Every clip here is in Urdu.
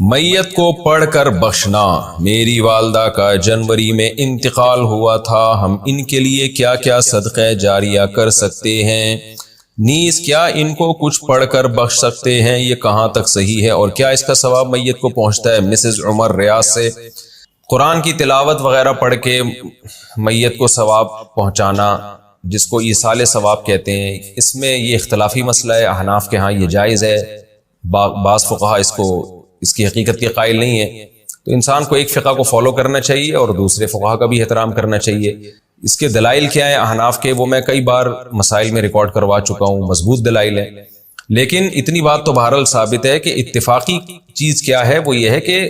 میت کو پڑھ کر بخشنا۔ میری والدہ کا جنوری میں انتقال ہوا تھا، ہم ان کے لیے کیا کیا صدقہ جاریہ کر سکتے ہیں؟ نیز کیا ان کو کچھ پڑھ کر بخش سکتے ہیں؟ یہ کہاں تک صحیح ہے اور کیا اس کا ثواب میت کو پہنچتا ہے؟ مسز عمر ریاض سے۔ قرآن کی تلاوت وغیرہ پڑھ کے میت کو ثواب پہنچانا، جس کو ایصال ثواب کہتے ہیں، اس میں یہ اختلافی مسئلہ ہے۔ احناف کے ہاں یہ جائز ہے، بعض فقہا اس کی حقیقت کے قائل نہیں ہے۔ تو انسان کو ایک فقہ کو فالو کرنا چاہیے اور دوسرے فقہا کا بھی احترام کرنا چاہیے۔ اس کے دلائل کیا ہیں احناف کے، وہ میں کئی بار مسائل میں ریکارڈ کروا چکا ہوں، مضبوط دلائل ہیں۔ لیکن اتنی بات تو بہرحال ثابت ہے کہ اتفاقی چیز کیا ہے، وہ یہ ہے کہ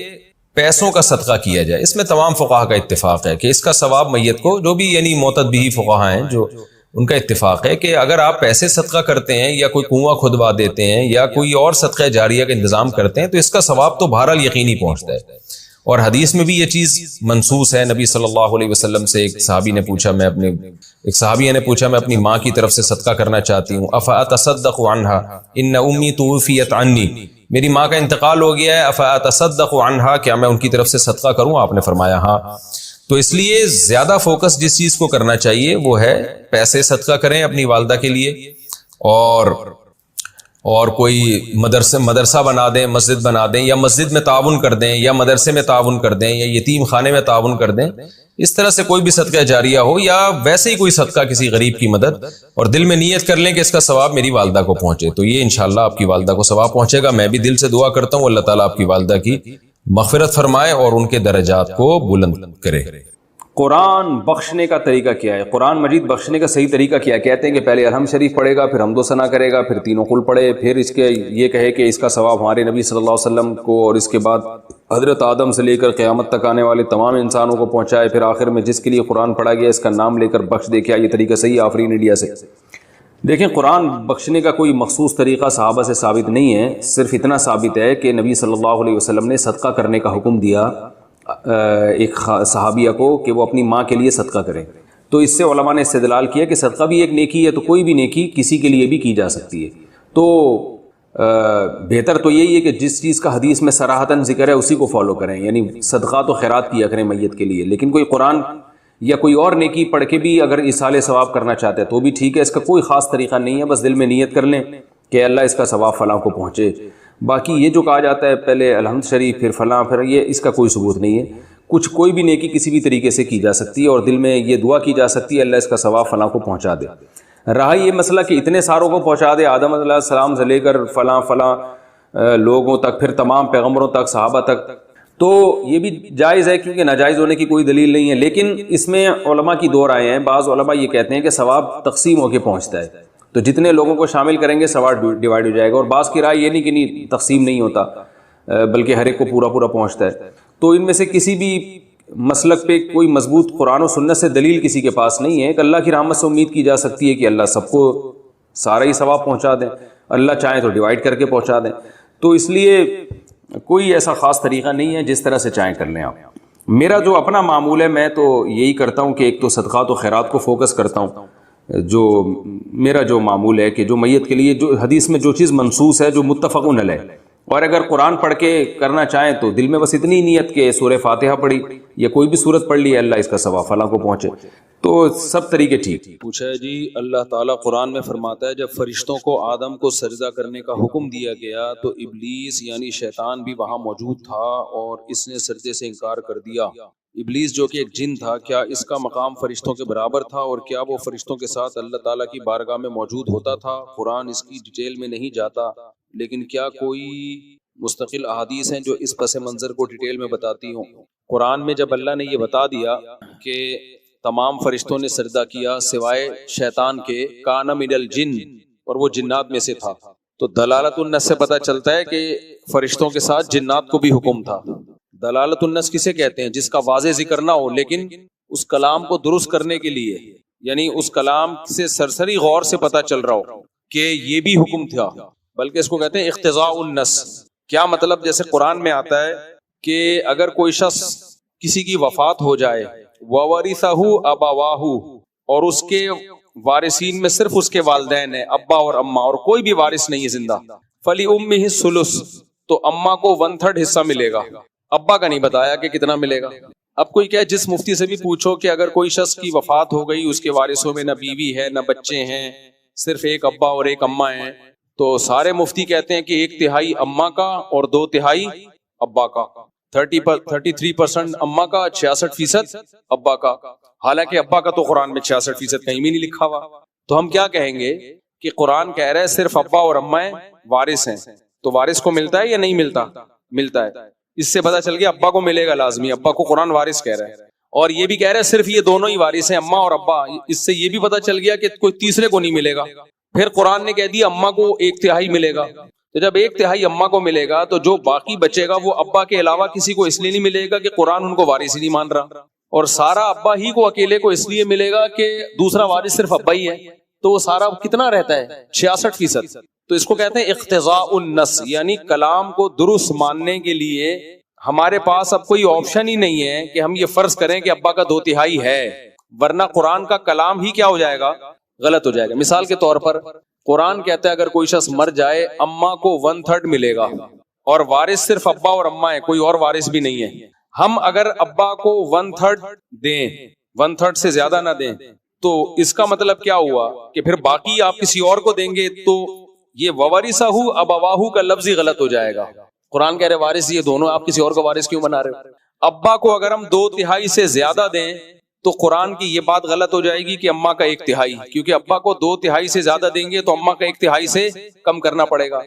پیسوں کا صدقہ کیا جائے۔ اس میں تمام فقہا کا اتفاق ہے کہ اس کا ثواب میت کو، جو بھی یعنی معتد بھی فقہا ہیں، جو ان کا اتفاق ہے کہ اگر آپ پیسے صدقہ کرتے ہیں یا کوئی کنواں کھدوا دیتے ہیں یا کوئی اور صدقہ جاریہ کا انتظام کرتے ہیں تو اس کا ثواب تو بہرحال یقینی پہنچتا ہے۔ اور حدیث میں بھی یہ چیز منصوص ہے۔ نبی صلی اللہ علیہ وسلم سے ایک صحابیہ نے پوچھا میں اپنی ماں کی طرف سے صدقہ کرنا چاہتی ہوں، افاتصدق عنہا ان امی توفیت عنی، میری ماں کا انتقال ہو گیا ہے، افاتصدق عنہا، کیا میں ان کی طرف سے صدقہ کروں؟ آپ نے فرمایا ہاں۔ تو اس لیے زیادہ فوکس جس چیز کو کرنا چاہیے وہ ہے پیسے صدقہ کریں اپنی والدہ کے لیے، اور کوئی مدرسہ بنا دیں، مسجد بنا دیں، یا مسجد میں تعاون کر دیں، یا مدرسے میں تعاون کر دیں، یا یتیم خانے میں تعاون کر دیں۔ اس طرح سے کوئی بھی صدقہ جاریہ ہو، یا ویسے ہی کوئی صدقہ کسی غریب کی مدد، اور دل میں نیت کر لیں کہ اس کا ثواب میری والدہ کو پہنچے، تو یہ انشاءاللہ آپ کی والدہ کو ثواب پہنچے گا۔ میں بھی دل سے دعا کرتا ہوں اللہ تعالیٰ آپ کی والدہ کی مغفرت فرمائے اور ان کے درجات کو بلند کرے۔ قرآن بخشنے کا طریقہ کیا ہے؟ قرآن مجید بخشنے کا صحیح طریقہ کیا ہے؟ کہتے ہیں کہ پہلے الحمد شریف پڑھے گا، پھر حمد و ثنا کرے گا، پھر تینوں قل پڑھے، پھر اس کے یہ کہے کہ اس کا ثواب ہمارے نبی صلی اللہ علیہ وسلم کو اور اس کے بعد حضرت آدم سے لے کر قیامت تک آنے والے تمام انسانوں کو پہنچائے، پھر آخر میں جس کے لیے قرآن پڑھا گیا اس کا نام لے کر بخش دے۔ کیا یہ طریقہ صحیح ہے؟ آفرین انڈیا سے۔ دیکھیں، قرآن بخشنے کا کوئی مخصوص طریقہ صحابہ سے ثابت نہیں ہے، صرف اتنا ثابت ہے کہ نبی صلی اللہ علیہ وسلم نے صدقہ کرنے کا حکم دیا ایک صحابیہ کو کہ وہ اپنی ماں کے لیے صدقہ کریں۔ تو اس سے علماء نے استدلال کیا کہ صدقہ بھی ایک نیکی ہے، تو کوئی بھی نیکی کسی کے لیے بھی کی جا سکتی ہے۔ تو بہتر تو یہی ہے کہ جس چیز کا حدیث میں صراحتاً ذکر ہے اسی کو فالو کریں، یعنی صدقات و خیرات کیا کریں میت کے لیے۔ لیکن کوئی قرآن یا کوئی اور نیکی پڑھ کے بھی اگر ایصال ثواب کرنا چاہتے ہیں تو بھی ٹھیک ہے، اس کا کوئی خاص طریقہ نہیں ہے، بس دل میں نیت کر لیں کہ اللہ اس کا ثواب فلاں کو پہنچے۔ باقی یہ جو کہا جاتا ہے پہلے الحمد شریف پھر فلاں، پھر یہ، اس کا کوئی ثبوت نہیں ہے۔ کوئی بھی نیکی کسی بھی طریقے سے کی جا سکتی ہے اور دل میں یہ دعا کی جا سکتی ہے اللہ اس کا ثواب فلاں کو پہنچا دے۔ رہا یہ مسئلہ کہ اتنے ساروں کو پہنچا دے، آدم علیہ السلام سے لے کر فلاں لوگوں تک، پھر تمام پیغمبروں تک، صحابہ تک، تو یہ بھی جائز ہے کیونکہ ناجائز ہونے کی کوئی دلیل نہیں ہے۔ لیکن اس میں علماء کی دو رائے ہیں۔ بعض علماء یہ کہتے ہیں کہ ثواب تقسیم ہو کے پہنچتا ہے، تو جتنے لوگوں کو شامل کریں گے ثواب ڈیوائیڈ ہو جائے گا، اور بعض کی رائے یہ نہیں کہ نہیں تقسیم نہیں ہوتا بلکہ ہر ایک کو پورا پہنچتا ہے۔ تو ان میں سے کسی بھی مسلک پہ کوئی مضبوط قرآن و سنت سے دلیل کسی کے پاس نہیں ہے۔ کہ اللہ کی رحمت سے امید کی جا سکتی ہے کہ اللہ سب کو سارا ہی ثواب پہنچا دیں، اللہ چاہیں تو ڈیوائیڈ کر کے پہنچا دیں۔ تو اس لیے کوئی ایسا خاص طریقہ نہیں ہے، جس طرح سے چاہیں کر لیں آپ۔ میرا جو اپنا معمول ہے، میں تو یہی کرتا ہوں کہ ایک تو صدقات و خیرات کو فوکس کرتا ہوں، جو میرا جو معمول ہے کہ جو میت کے لیے جو حدیث میں جو چیز منصوص ہے، جو متفق علیہ، اور اگر قرآن پڑھ کے کرنا چاہیں تو دل میں بس اتنی نیت کہ سورہ فاتحہ پڑھی یا کوئی بھی سورت پڑھ لی، اللہ اس کا ثواب فلاں کو پہنچے، تو سب طریقے ٹھیک۔ پوچھا ہے جی، اللہ تعالیٰ قرآن میں فرماتا ہے جب فرشتوں کو آدم کو سجدہ کرنے کا حکم دیا گیا تو ابلیس یعنی شیطان بھی وہاں موجود تھا اور اس نے سجدے سے انکار کر دیا۔ ابلیس جو کہ ایک جن تھا، کیا اس کا مقام فرشتوں کے برابر تھا اور کیا وہ فرشتوں کے ساتھ اللہ تعالیٰ کی بارگاہ میں موجود ہوتا تھا؟ قرآن اس کی ڈیٹیل میں نہیں جاتا، لیکن کیا کوئی مستقل احادیث ہیں جو اس پس منظر کو ڈیٹیل میں بتاتی ہوں؟ قرآن میں جب اللہ نے یہ بتا دیا کہ تمام فرشتوں نے سجدہ کیا سوائے شیطان کے، کان من الجن، اور وہ جنات میں سے تھا، تو دلالت النص سے پتہ چلتا ہے کہ فرشتوں کے ساتھ جنات کو بھی حکم تھا۔ دلالت النص کسے کہتے ہیں؟ جس کا واضح ذکر نہ ہو لیکن اس کلام کو درست کرنے کے لیے، یعنی اس کلام سے سرسری غور سے پتہ چل رہا ہو کہ یہ بھی حکم تھا، بلکہ اس کو کہتے ہیں اقتضاء النص۔ کیا مطلب؟ جیسے قرآن میں آتا ہے کہ اگر کوئی شخص کسی کی وفات ہو جائے، وَوَرِثَهُ أَبَوَاهُ، اور اس کے وارثین میں صرف اس کے والدین ہیں، ابا اور اماں، اور کوئی بھی وارث نہیں ہے زندہ، فَلِأُمِّهِ الثُّلُث، تو اماں کو 1/3 حصہ ملے گا، ابا کا نہیں بتایا کہ کتنا ملے گا۔ اب کوئی کہے جس مفتی سے بھی پوچھو کہ اگر کوئی شخص کی وفات ہو گئی، اس کے وارثوں میں نہ بیوی ہے نہ بچے ہیں، صرف ایک ابا اور ایک اماں ہیں، تو سارے مفتی کہتے ہیں کہ 1/3 اماں کا اور 2/3 ابا کا، 33% اماں کا، 66% ابا کا۔ حالانکہ ابا کا تو قرآن میں 66% کہیں بھی نہیں لکھا ہوا۔ تو ہم کیا کہیں گے کہ قرآن کہہ رہا ہے صرف ابا اور اماں وارث ہیں، تو وارث کو ملتا ہے یا نہیں ملتا؟ ملتا ہے۔ اس سے پتہ چل گیا ابا کو ملے گا لازمی، ابا کو قرآن وارث کہہ رہا ہے، اور یہ بھی کہہ رہا ہے صرف یہ دونوں ہی وارث ہیں، اماں اور ابا۔ اس سے یہ بھی پتہ چل گیا کہ کوئی تیسرے کو نہیں ملے گا۔ پھر قرآن نے کہہ دیا اماں کو 1/3 ملے گا، تو جب 1/3 اماں کو ملے گا تو جو باقی بچے گا وہ ابا کے علاوہ کسی کو اس لیے نہیں ملے گا کہ قرآن ان کو وارث ہی نہیں مان رہا، اور سارا ابا ہی کو اکیلے کو اس لیے ملے گا کہ دوسرا وارث صرف ابا ہی ہے، تو وہ سارا کتنا رہتا ہے؟ 66%۔ تو اس کو کہتے ہیں اقتضاء النص، یعنی کلام کو درست ماننے کے لیے ہمارے پاس اب کوئی آپشن ہی نہیں ہے کہ ہم یہ فرض کریں کہ ابا کا 2/3 ہے، ورنہ قرآن کا کلام ہی کیا ہو جائے گا؟ غلط ہو جائے گا۔ مثال کے طور پر قرآن کہتا ہے اگر کوئی شخص مر جائے اماں کو 1/3 ملے گا، اور وارث صرف ابا اور اماں ہے، کوئی اور وارث بھی نہیں ہے۔ ہم اگر ابا کو 1/3 دیں، 1/3 سے زیادہ نہ دیں، تو اس کا مطلب کیا ہوا کہ پھر باقی آپ کسی اور کو دیں گے، تو یہ وورثہ ابواہ کا لفظ ہی غلط ہو جائے گا۔ قرآن کہہ رہے وارث یہ دونوں، آپ کسی اور کو وارث کیوں بنا رہے ہو؟ ابا کو اگر ہم 2/3 سے زیادہ دیں تو قرآن کی یہ بات غلط ہو جائے گی کہ اماں کا 1/3، کیونکہ ابا کو 2/3 سے زیادہ دیں گے تو اماں کا 1/3 سے کم کرنا پڑے گا۔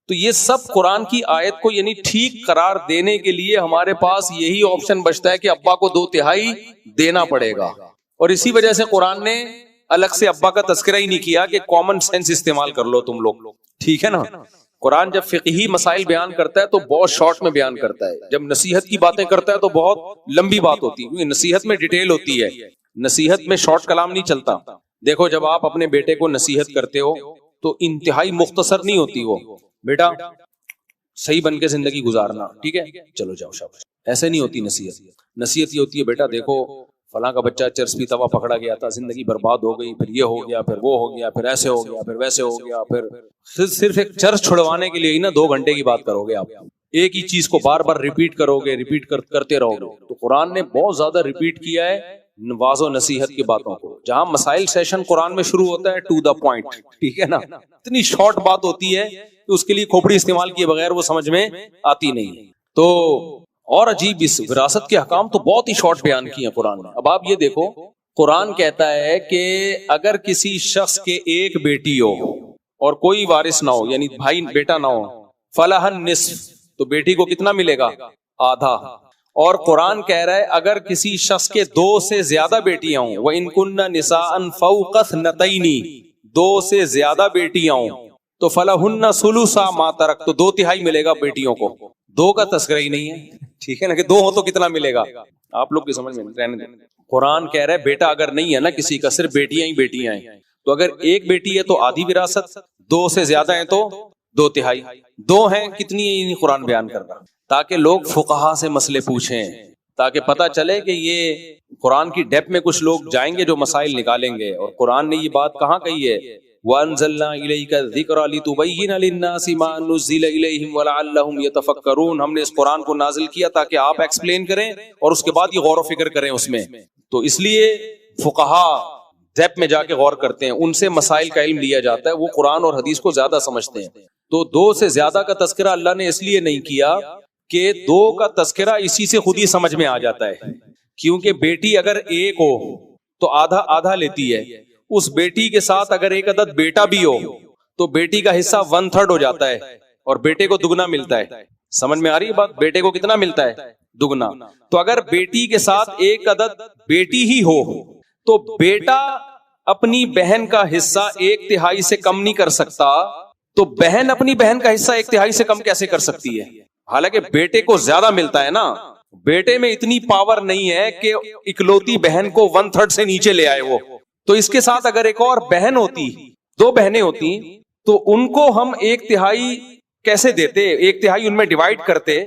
تو یہ سب قرآن کی آیت کو یعنی ٹھیک قرار دینے کے لیے ہمارے پاس یہی آپشن بچتا ہے کہ ابا کو 2/3 دینا پڑے گا، اور اسی وجہ سے قرآن نے الگ سے ابا کا تذکرہ ہی نہیں کیا کہ کامن سینس استعمال کر لو تم لوگ، ٹھیک ہے نا۔ قرآن جب فقہی مسائل بیان کرتا ہے تو بہت شارٹ میں بیان کرتا ہے، جب نصیحت کی باتیں کرتا ہے تو بہت لمبی بات ہوتی ہے، کیونکہ نصیحت میں ڈیٹیل ہوتی ہے، نصیحت میں شارٹ کلام نہیں چلتا۔ دیکھو جب آپ اپنے بیٹے کو نصیحت کرتے ہو تو انتہائی مختصر نہیں ہوتی، وہ بیٹا صحیح بن کے زندگی گزارنا، ٹھیک ہے چلو جاؤ شاباش، ایسے نہیں ہوتی نصیحت۔ نصیحت یہ ہوتی ہے بیٹا دیکھو فلاں کا بچہ چرس توا پکڑا گیا تھا، زندگی برباد ہو گئی، پھر یہ ہو گیا، پھر وہ ہو گیا، پھر ایسے ہو گیا، پھر ویسے ہو گیا، پھر صرف ایک چرس چھڑوانے کے لیے ہی نا 2 گھنٹے کی بات کرو گے آپ، ایک ہی چیز کو بار بار ریپیٹ کرو گے، ریپیٹ کرتے رہو گے۔ تو قرآن نے بہت زیادہ ریپیٹ کیا ہے واضح و نصیحت کی باتوں کو۔ جہاں مسائل سیشن قرآن میں شروع ہوتا ہے ٹو دا پوائنٹ، ٹھیک ہے نا، اتنی شارٹ بات ہوتی ہے کہ اس کے لیے کھوپڑی استعمال کیے بغیر وہ سمجھ میں آتی نہیں۔ تو اور عجیب، اس وراثت کے احکام تو بہت ہی شارٹ بیان کیے ہیں قرآن نے۔ اب آپ یہ دیکھو قرآن کہتا ہے کہ اگر کسی شخص کے ایک بیٹی ہو اور کوئی وارث نہ ہو، یعنی بھائی بیٹا نہ ہو، فلہ النصف، تو بیٹی کو کتنا ملے گا؟ آدھا۔ اور قرآن کہہ رہا ہے اگر کسی شخص کے 2 سے زیادہ بیٹیاں ہوں، وَإِن كُنَّ نِسَاءً فَوْقَ اثْنَتَيْنِ، 2 سے زیادہ بیٹیاں ہوں تو فَلَهُنَّ ثُلُثَ مَا تَرَكْ، تو 2/3 ملے گا بیٹیوں کو۔ 2 کا تذکرہ ہی نہیں ہے، ٹھیک ہے نا، کہ 2 ہو تو کتنا ملے گا؟ آپ لوگ کی سمجھ میں رہنے دیں۔ قرآن کہہ رہا ہے بیٹا اگر نہیں ہے نا کسی کا، صرف بیٹیاں ہی بیٹیاں ہیں، تو اگر ایک بیٹی ہے تو آدھی وراثت، 2 سے زیادہ ہیں تو 2/3، 2 ہیں کتنی ہے قرآن بیان کر رہا، تاکہ لوگ فقہا سے مسئلے پوچھیں، تاکہ پتہ چلے کہ یہ قرآن کی ڈیپ میں کچھ لوگ جائیں گے جو مسائل نکالیں گے۔ اور قرآن نے یہ بات کہاں کہی ہے؟ وَأَنزَلْنَا إِلَيْكَ الذِّكْرَ لِتُبَيِّنَ لِلنَّاسِ مَا نُزِّلَ إِلَيْهِمْ وَلَعَلَّهُمْ يَتَفَكَّرُونَ، ہم نے اس قرآن کو نازل کیا تاکہ آپ ایکسپلین کریں اور اس کے بعد یہ غور و فکر کریں اس میں۔ تو اس لیے فقہا ڈیپ میں جا کے غور کرتے ہیں، ان سے مسائل کا علم لیا جاتا ہے، وہ قرآن اور حدیث کو زیادہ سمجھتے ہیں۔ تو 2 سے زیادہ کا تذکرہ اللہ نے اس لیے نہیں کیا کہ 2 کا تذکرہ اسی سے خود ہی سمجھ میں آ جاتا ہے، کیونکہ بیٹی اگر ایک ہو تو آدھا آدھا لیتی ہے، اس بیٹی کے ساتھ اگر ایک عدد بیٹا بھی ہو تو بیٹی کا حصہ 1/3 ہو جاتا ہے اور بیٹے کو دگنا ملتا ہے۔ سمجھ میں آ رہی ہے بات؟ بیٹے کو کتنا ملتا ہے؟ دگنا۔ تو اگر بیٹی کے ساتھ ایک عدد بیٹی ہی ہو تو بیٹا اپنی بہن کا حصہ 1/3 سے کم نہیں کر سکتا، تو بہن اپنی بہن کا حصہ 1/3 سے کم کیسے کر سکتی ہے؟ حالانکہ بیٹے کو زیادہ ملتا ہے نا، بیٹے میں اتنی پاور نہیں ہے کہ اکلوتی بہن کو 1/3 سے نیچے لے آئے وہ۔ تو اس کے ساتھ اگر ایک اور بہن ہوتی، 2 بہنیں ہوتی، تو ان کو ہم 1/3 کیسے دیتے؟ 1/3 ان میں ڈیوائیڈ کرتے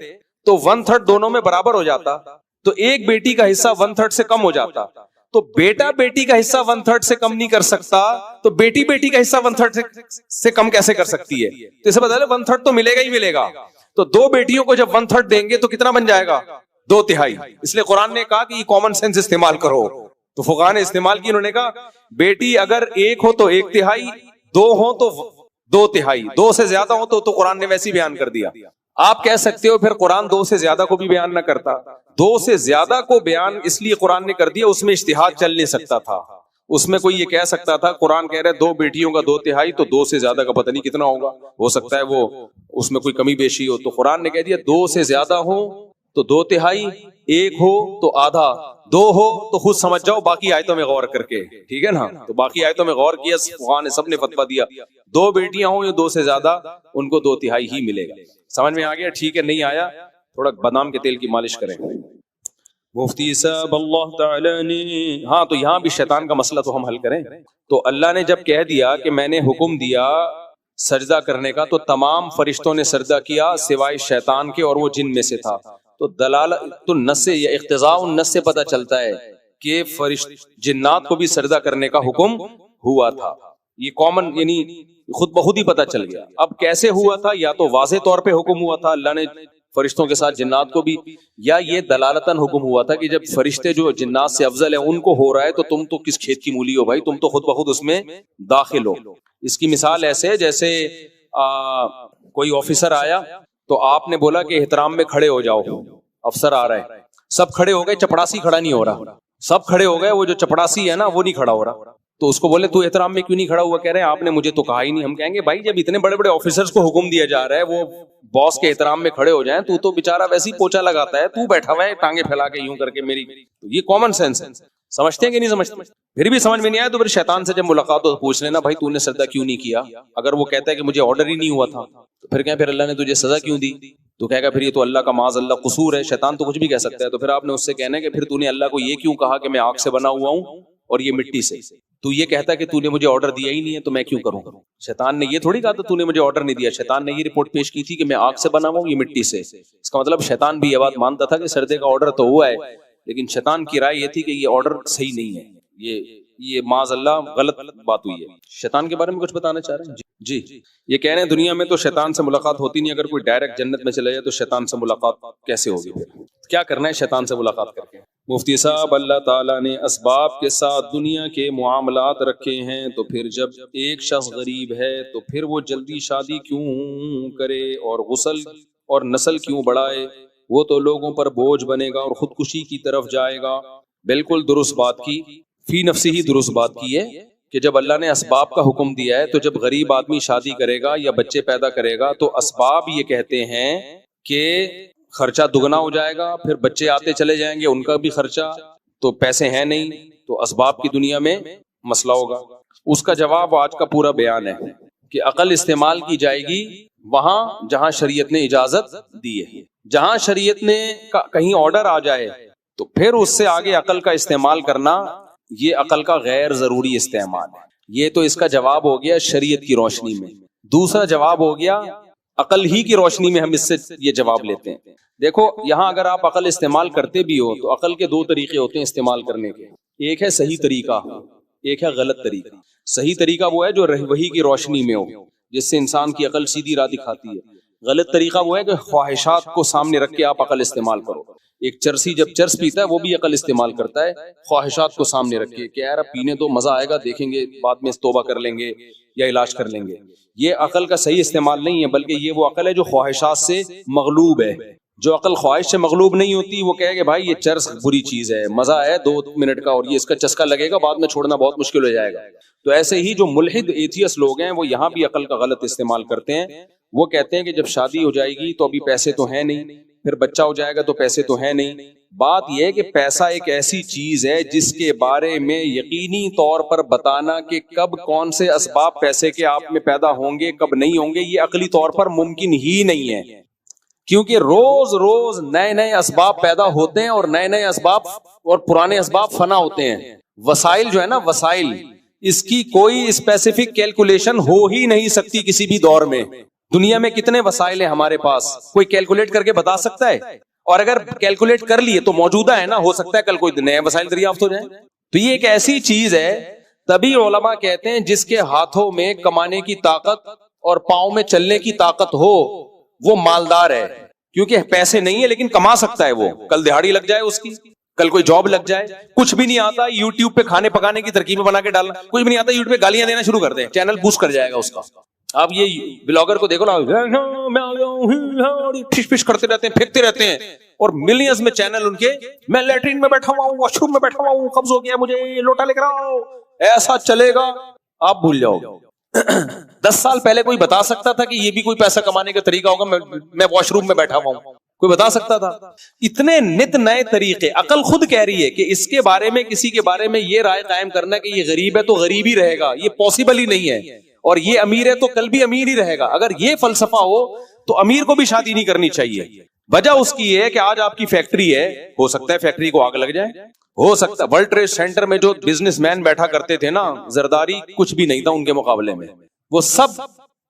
تو 1/3 دونوں میں برابر ہو جاتا، تو ایک بیٹی کا حصہ 1/3 سے کم ہو جاتا۔ تو بیٹا بیٹی کا حصہ 1/3 سے کم نہیں کر سکتا، تو بیٹی بیٹی کا حصہ 1/3 سے کم کیسے کر سکتی ہے؟ تو اسے بتا لیں 1/3 تو ملے گا ہی ملے گا، تو 2 بیٹیوں کو جب 1/3 دیں گے تو کتنا بن جائے گا؟ 2/3. اس لیے قرآن نے کہا کہ یہ کامن سینس استعمال کرو. تو فقہاء نے استعمال کی, انہوں نے کہا بیٹی اگر 1 ہو تو 1/3, 2 ہو تو 2/3, 2 سے زیادہ ہو تو قرآن نے ویسے ہی بیان کر دیا. آپ کہہ سکتے ہو پھر قرآن 2 سے زیادہ کو بھی بیان نہ کرتا. 2 سے زیادہ کو بیان اس لیے قرآن نے کر دیا, اس میں اجتہاد چل نہیں سکتا تھا. اس میں کوئی یہ کہہ سکتا تھا قرآن کہہ رہا ہے 2 بیٹیوں کا 2/3, تو 2 سے زیادہ کا پتہ نہیں کتنا ہوگا, ہو سکتا ہے وہ اس میں کوئی کمی بیشی ہو. تو قرآن نے کہہ دیا 2 سے زیادہ ہو تو 2/3, 1 ہو تو آدھا, 2 ہو تو خود سمجھ جاؤ باقی آیتوں میں غور کر کے, ٹھیک ہے نا. تو باقی آیتوں میں غور کیا, فقہاء نے سب نے فتویٰ دیا 2 بیٹیاں ہوں یا 2 سے زیادہ ان کو 2/3 ہی ملے گا. سمجھ میں آ گیا؟ ٹھیک ہے, نہیں آیا تھوڑا بادام کے تیل کی مالش کریں. مفتی صاحب اللہ تعالی نے, ہاں تو یہاں بھی شیطان کا مسئلہ تو ہم حل کریں. تو اللہ نے جب کہہ دیا کہ میں نے حکم دیا سجدہ کرنے کا تو تمام فرشتوں نے سجدہ کیا سوائے شیطان کے, اور وہ جن میں سے تھا. تو دلالت النص سے یا اقتضاء النص سے پتہ چلتا ہے کہ جنات کو بھی سجدہ کرنے کا حکم ہوا تھا. یہ کامن یعنی خود بخود ہی پتہ چل گیا. اب کیسے ہوا تھا؟ یا تو واضح طور پہ حکم ہوا تھا اللہ نے فرشتوں کے ساتھ جنات کو بھی, یا یہ دلالتاً حکم ہوا تھا کہ جب فرشتے جو جنات سے افضل ہیں ان کو ہو رہا ہے تو تم تو کس کھیت کی مولی ہو بھائی, تم تو خود بخود اس میں داخل ہو. اس کی مثال ایسے جیسے کوئی آفیسر آیا تو آپ نے بولا کہ احترام میں کھڑے ہو جاؤ, افسر آ رہا ہے, سب کھڑے ہو گئے, چپڑاسی کھڑا نہیں ہو رہا, سب کھڑے ہو گئے, وہ جو چپڑاسی ہے نا وہ نہیں کھڑا ہو رہا. تو اس کو بولے تو احترام میں کیوں نہیں کھڑا ہوا؟ کہہ رہے ہیں آپ نے مجھے تو کہا ہی نہیں. ہم کہیں گے بھائی جب اتنے بڑے بڑے آفیسرز کو حکم دیا جا رہا ہے وہ باس کے احترام میں کھڑے ہو جائیں, تو بےچارا ویسے ہی پوچھا لگاتا ہے, تو بیٹھا ہوا ہے ٹانگیں پھیلا کے یوں کر کے میری. یہ کامن سینس ہے. سمجھتے ہیں کہ نہیں سمجھتے؟ پھر بھی سمجھ میں نہیں آیا تو پھر شیطان سے جب ملاقات ہو پوچھ لینا بھائی تو نے سجدہ کیوں نہیں کیا. اگر وہ کہتا ہے کہ مجھے آرڈر ہی نہیں ہوا تھا تو پھر کہیں پھر اللہ نے تجھے سزا کیوں دی؟ تو کہے گا پھر یہ تو اللہ کا معاذ اللہ قصور ہے. شیطان تو کچھ بھی کہہ سکتا ہے. تو پھر آپ نے اس سے کہنا ہے کہ پھر تو نے اللہ کو یہ کیوں کہا کہ میں آگ سے بنا ہوا ہوں اور یہ مٹی سے؟ تو یہ کہتا ہے کہ تو نے مجھے آرڈر دیا ہی نہیں ہے تو میں کیوں کروں. شیطان نے یہ تھوڑی کہا تھا تو نے مجھے آرڈر نہیں دیا, شیطان نے یہ رپورٹ پیش کی تھی کہ میں آگ سے بنا ہوا ہوں یہ مٹی سے. اس کا مطلب شیطان بھی یہ بات مانتا تھا کہ سردے کا آرڈر تو ہوا ہے, لیکن شیطان کی رائے یہ تھی کہ یہ آرڈر صحیح نہیں ہے, یہ معاذ اللہ غلط بات ہوئی ہے. شیطان کے بارے میں کچھ بتانا چاہ رہے ہیں؟ جی یہ کہہ رہے ہیں دنیا میں تو شیطان سے ملاقات ہوتی نہیں, اگر کوئی ڈائریکٹ جنت میں چلے جائے تو شیطان سے ملاقات کیسے ہوگی؟ پھر کیا کرنا ہے شیطان سے ملاقات کر کے؟ مفتی صاحب اللہ تعالیٰ نے اسباب کے ساتھ دنیا کے معاملات رکھے ہیں, تو پھر جب ایک شخص غریب ہے تو پھر وہ جلدی شادی کیوں کرے اور غسل اور نسل کیوں بڑھائے؟ وہ تو لوگوں پر بوجھ بنے گا اور خودکشی کی طرف جائے گا. بالکل درست بات کی, فی نفسی ہی درست بات کی ہے کہ جب اللہ نے اسباب کا حکم دیا ہے تو جب غریب آدمی شادی کرے گا یا بچے پیدا کرے گا تو اسباب یہ کہتے ہیں کہ خرچہ دگنا ہو جائے گا, پھر بچے آتے چلے جائیں گے ان کا بھی خرچہ, تو پیسے ہیں نہیں تو اسباب کی دنیا میں مسئلہ ہوگا. اس کا جواب آج کا پورا بیان ہے کہ عقل استعمال کی جائے گی وہاں جہاں شریعت نے اجازت دی ہے. جہاں شریعت نے کہیں آرڈر آ جائے تو پھر اس سے آگے عقل کا استعمال کرنا یہ عقل کا غیر ضروری استعمال ہے. یہ تو اس کا جواب ہو گیا شریعت کی روشنی میں. دوسرا جواب ہو گیا عقل ہی کی روشنی میں, ہم اس سے یہ جواب لیتے ہیں. دیکھو یہاں اگر آپ عقل استعمال کرتے بھی ہو تو عقل کے 2 طریقے ہوتے ہیں استعمال کرنے کے. ایک ہے صحیح طریقہ, ایک ہے غلط طریقہ. صحیح طریقہ وہ ہے جو وحی کی روشنی میں ہو, جس سے انسان کی عقل سیدھی راہ دکھاتی ہے. غلط طریقہ وہ ہے کہ خواہشات کو سامنے رکھ کے آپ عقل استعمال کرو. ایک چرسی جب چرس پیتا ہے وہ بھی عقل استعمال کرتا ہے خواہشات کو سامنے رکھ کے کہ یار پینے تو مزہ آئے گا, دیکھیں گے بعد میں توبہ کر لیں گے یا علاج کر لیں گے. یہ عقل کا صحیح استعمال نہیں ہے, بلکہ یہ وہ عقل ہے جو خواہشات سے مغلوب ہے. جو عقل خواہش سے مغلوب نہیں ہوتی وہ کہے کہ بھائی یہ چرس بری چیز ہے, مزہ ہے 2 منٹ کا اور یہ اس کا چسکا لگے گا, بعد میں چھوڑنا بہت مشکل ہو جائے گا. تو ایسے ہی جو ملحد ایتھیس لوگ ہیں وہ یہاں بھی عقل کا غلط استعمال کرتے ہیں. وہ کہتے ہیں کہ جب شادی ہو جائے گی تو ابھی پیسے تو ہیں نہیں, پھر بچہ ہو جائے گا تو پیسے تو ہیں نہیں. بات یہ ہے کہ پیسہ ایک ایسی چیز ہے جس کے بارے میں یقینی طور پر بتانا کہ کب کون سے اسباب پیسے کے آپ میں پیدا ہوں گے کب نہیں ہوں گے یہ عقلی طور پر ممکن ہی نہیں ہے, کیونکہ روز روز نئے نئے اسباب پیدا ہوتے ہیں اور نئے نئے اسباب اور پرانے اسباب فنا ہوتے ہیں. وسائل جو ہے نا وسائل, اس کی کوئی اسپیسیفک کیلکولیشن ہو ہی نہیں سکتی کسی بھی دور میں. دنیا میں کتنے وسائل ہیں ہمارے پاس, کوئی کیلکولیٹ کر کے بتا سکتا ہے؟ اور اگر کیلکولیٹ کر لیے تو موجودہ ہے نا, ہو سکتا ہے کل کوئی نئے وسائل دریافت ہو جائیں. تو یہ ایک ایسی چیز ہے, تبھی علماء کہتے ہیں جس کے ہاتھوں میں کمانے کی طاقت اور پاؤں میں چلنے کی طاقت ہو وہ مالدار ہے، کیونکہ پیسے نہیں ہے لیکن کما سکتا ہے، وہ کل دہاڑی لگ جائے اس کی، کل کوئی جاب لگ جائے، کچھ بھی نہیں آتا یوٹیوب پہ کھانے پکانے کی ترکیبیں بنا کے ڈالنا، کچھ بھی نہیں آتا یوٹیوب پہ گالیاں دینا شروع کر دیں، چینل بوسٹ کر جائے گا اس کا. آپ یہ بلاگر کو دیکھو نا، میں آ گیا ہوں، پھش پھش کرتے رہتے ہیں، پھینکتے رہتے ہیں، اور ملینز میں چینل ان کے، میں لیٹرین میں بیٹھا ہوا ہوں، واش روم میں بیٹھا ہوا ہوں، قبض ہو گیا مجھے، لوٹا لے کر آؤ، ایسا چلے گا آپ بھول جاؤ گے. 10 سال پہلے کوئی بتا سکتا تھا کہ یہ بھی کوئی پیسہ کمانے کا طریقہ ہوگا؟ میں واش روم میں بیٹھا ہوا ہوں، کوئی بتا سکتا تھا؟ اتنے نت نئے طریقے. عقل خود کہہ رہی ہے کہ اس کے بارے میں، کسی کے بارے میں یہ رائے قائم کرنا کہ یہ غریب ہے تو غریب ہی رہے گا، یہ پاسبل ہی نہیں ہے، اور یہ امیر ہے تو کل بھی امیر ہی رہے گا. اگر یہ فلسفہ ہو تو امیر کو بھی شادی نہیں کرنی چاہیے. وجہ اس کی ہے کہ آج آپ کی فیکٹری ہے، ہو سکتا ہے فیکٹری کو آگ لگ جائے، ہو سکتا ہے ورلڈ ٹریڈ سینٹر میں جو بزنس مین بیٹھا کرتے تھے نا، زرداری کچھ بھی نہیں تھا ان کے مقابلے میں، وہ سب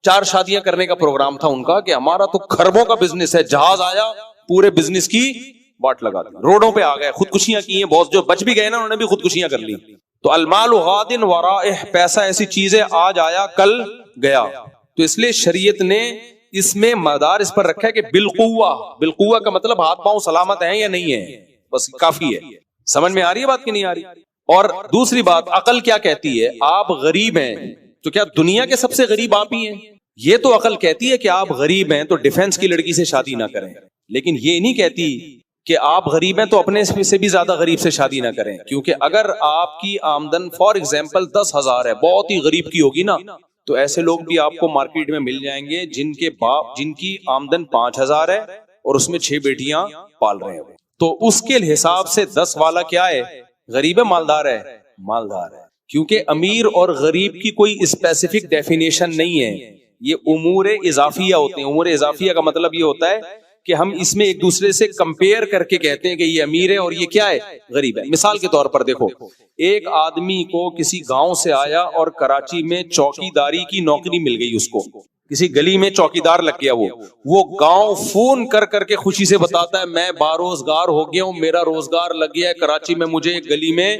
4 شادیاں کرنے کا پروگرام تھا ان کا کہ ہمارا تو خربوں کا بزنس ہے. جہاز آیا، پورے بزنس کی واٹ لگا دی، روڈوں پہ آ گئے، خودکشیاں کی ہیں بہت، جو بچ بھی گئے نا انہوں نے بھی خودکشیاں کر لی. تو المال غاد ورائہ، پیسہ ایسی چیز ہے آج آیا کل گیا. تو اس لیے شریعت نے اس میں مدار اس پر رکھا ہے کہ بالقوہ، بالقوہ کا مطلب ہاتھ پاؤں سلامت ہیں یا نہیں ہے، بس کافی ہے. سمجھ میں آ رہی ہے بات کہ نہیں آ رہی؟ اور دوسری بات، عقل کیا کہتی ہے؟ آپ غریب ہیں تو کیا دنیا کے سب سے غریب آپ ہی ہیں؟ یہ تو عقل کہتی ہے کہ آپ غریب ہیں تو ڈیفنس کی لڑکی سے شادی نہ کریں، لیکن یہ نہیں کہتی کہ آپ غریب ہیں تو اپنے سے بھی زیادہ غریب سے شادی نہ کریں. کیونکہ اگر آپ کی آمدن فار ایگزامپل 10,000 ہے، بہت ہی غریب کی ہوگی نا، تو ایسے لوگ بھی آپ کو مارکیٹ میں مل جائیں گے جن کے باپ، جن کی آمدن 5,000 ہے اور اس میں 6 بیٹیاں پال رہے ہیں. تو اس کے حساب سے 10 والا کیا ہے؟ غریب ہے مالدار ہے؟ مالدار ہے. کیونکہ امیر اور غریب کی کوئی اسپیسیفک ڈیفینیشن نہیں ہے، یہ امور اضافیہ ہوتے ہیں. امور اضافیہ کا مطلب یہ ہوتا ہے کہ ہم اس میں ایک دوسرے سے کمپیئر کر کے کہتے ہیں کہ یہ امیر ہے اور یہ کیا ہے؟ غریب ہے. مثال کے طور پر دیکھو، ایک آدمی کو کسی گاؤں سے آیا اور کراچی میں چوکی داری کی نوکری مل گئی، اس کو کسی گلی میں چوکی دار لگ گیا. وہ گاؤں فون کر کر کے خوشی سے بتاتا ہے میں باروزگار ہو گیا ہوں، میرا روزگار لگ گیا ہے کراچی میں، مجھے ایک گلی میں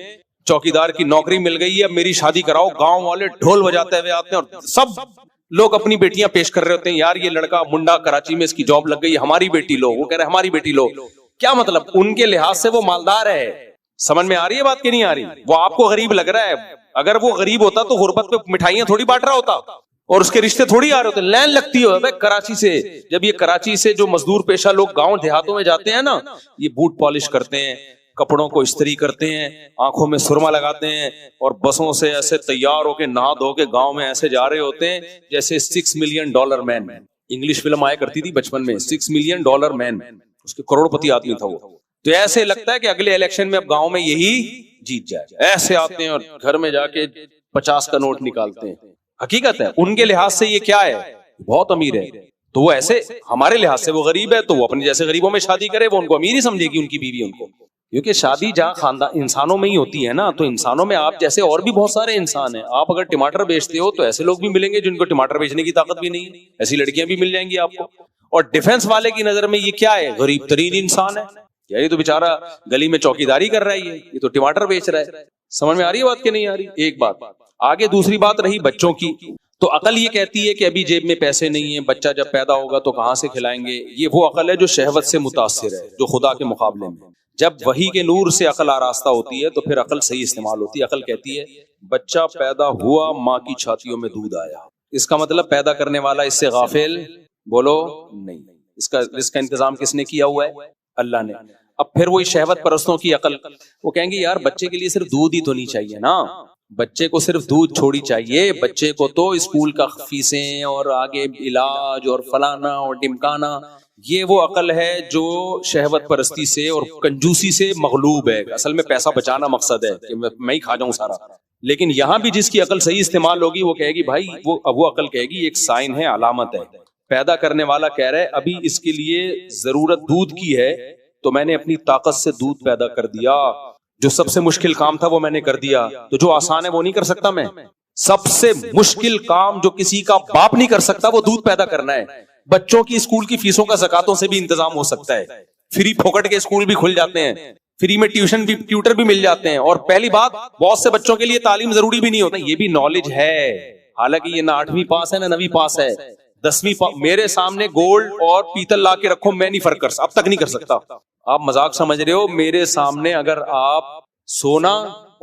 چوکی دار کی نوکری مل گئی ہے، میری شادی کراؤ. گاؤں والے ڈھول بجاتے ہوئے آتے ہیں اور سب لوگ اپنی بیٹیاں پیش کر رہے ہوتے ہیں، یار یہ لڑکا منڈا کراچی میں اس کی جاب لگ گئی، ہماری بیٹی لو. وہ کہہ رہے ہماری بیٹی لو. کیا مطلب؟ ان کے لحاظ سے وہ مالدار ہے. سمجھ میں آ رہی ہے بات کہ نہیں آ رہی؟ وہ آپ کو غریب لگ رہا ہے، اگر وہ غریب ہوتا تو غربت پہ مٹھائیاں تھوڑی بانٹ رہا ہوتا اور اس کے رشتے تھوڑی آ رہے ہوتے. لائن لگتی ہو کراچی سے. جب یہ کراچی سے جو مزدور پیشہ لوگ گاؤں دیہاتوں میں جاتے ہیں نا، یہ بوٹ پالش کرتے ہیں، کپڑوں کو استری کرتے ہیں، آنکھوں میں سرما لگاتے ہیں، اور بسوں سے ایسے تیار ہو کے نہا دھو کے گاؤں میں ایسے جا رہے ہوتے ہیں جیسے $6 ملین مین. انگلش فلم آیا کرتی تھی بچپن میں، $6 ملین مین، اس کے کروڑ پتی آدمی تھا وہ. تو ایسے لگتا ہے کہ اگلے الیکشن میں اب گاؤں میں یہی جیت جائے. ایسے آتے ہیں اور گھر میں جا کے 50 کا نوٹ نکالتے ہیں. حقیقت ہے ان کے لحاظ سے یہ کیا ہے؟ بہت امیر ہے. تو وہ ایسے ہمارے لحاظ سے وہ غریب ہے تو وہ اپنے جیسے غریبوں میں شادی کرے، وہ ان کو امیر ہی سمجھے گی ان کی بیوی ان کو. کیونکہ شادی جہاں خاندان انسانوں میں ہی ہوتی ہے نا، تو انسانوں میں آپ جیسے اور بھی بہت سارے انسان ہیں. آپ اگر ٹماٹر بیچتے ہو تو ایسے لوگ بھی ملیں گے جن کو ٹماٹر بیچنے کی طاقت بھی نہیں ہے، ایسی لڑکیاں بھی مل جائیں گی آپ کو. اور ڈیفنس والے کی نظر میں یہ کیا ہے؟ غریب ترین انسان ہے. یہ تو بیچارہ گلی میں چوکی داری کر رہا ہے، یہ تو ٹماٹر بیچ رہا ہے. سمجھ میں آ رہی ہے بات کہ نہیں آ رہی؟ ایک بات. آگے دوسری بات رہی بچوں کی. تو عقل یہ کہتی ہے کہ ابھی جیب میں پیسے نہیں ہیں، بچہ جب پیدا ہوگا تو کہاں سے کھلائیں گے. یہ وہ عقل ہے جو شہوت سے متاثر ہے، جو خدا کے مقابلے میں. جب وحی کے نور سے عقل آراستہ ہوتی ہے تو پھر عقل صحیح استعمال ہوتی ہے. عقل کہتی ہے بچہ پیدا ہوا، ماں کی چھاتیوں میں دودھ آیا. اس کا مطلب پیدا کرنے والا اس سے غافل بولو نہیں. اس کا انتظام کس نے کیا ہوا ہے؟ اللہ نے. اب پھر وہی شہوت پرستوں کی عقل، وہ کہیں گے یار بچے کے لیے صرف دودھ ہی تو نہیں چاہیے نا، بچے کو صرف دودھ چھوڑی چاہیے، بچے کو تو اسکول کا فیسیں اور آگے علاج اور فلانا اور ڈمکانا. یہ وہ عقل ہے جو شہوت پرستی سے اور کنجوسی سے مغلوب ہے. اصل میں پیسہ بچانا مقصد ہے کہ میں ہی کھا جاؤں سارا. لیکن یہاں بھی جس کی عقل صحیح استعمال ہوگی وہ کہے گی بھائی، وہ عقل کہے گی ایک سائن ہے، علامت ہے. پیدا کرنے والا کہہ رہا ہے ابھی اس کے لیے ضرورت دودھ کی ہے تو میں نے اپنی طاقت سے دودھ پیدا کر دیا. جو سب سے مشکل کام تھا وہ میں نے کر دیا، تو جو آسان ہے وہ نہیں کر سکتا میں. سب سے مشکل کام جو کسی کا باپ نہیں کر سکتا وہ دودھ پیدا کرنا ہے. بچوں کی اسکول کی فیسوں کا زکاتوں سے بھی انتظام ہو سکتا ہے. فری پھوکٹ کے اسکول بھی کھل جاتے ہیں، فری میں ٹیوٹر بھی مل جاتے ہیں. اور پہلی بات، بہت سے بچوں کے لیے تعلیم ضروری بھی نہیں ہوتا. یہ بھی نالج ہے، حالانکہ یہ نہ 8ویں پاس ہے نہ 9ویں پاس ہے. 10ویں میرے سامنے گولڈ اور پیتل لا کے رکھو، میں نہیں فرق کر سکتا، اب تک نہیں کر سکتا. آپ مذاق سمجھ رہے ہو؟ میرے سامنے اگر آپ سونا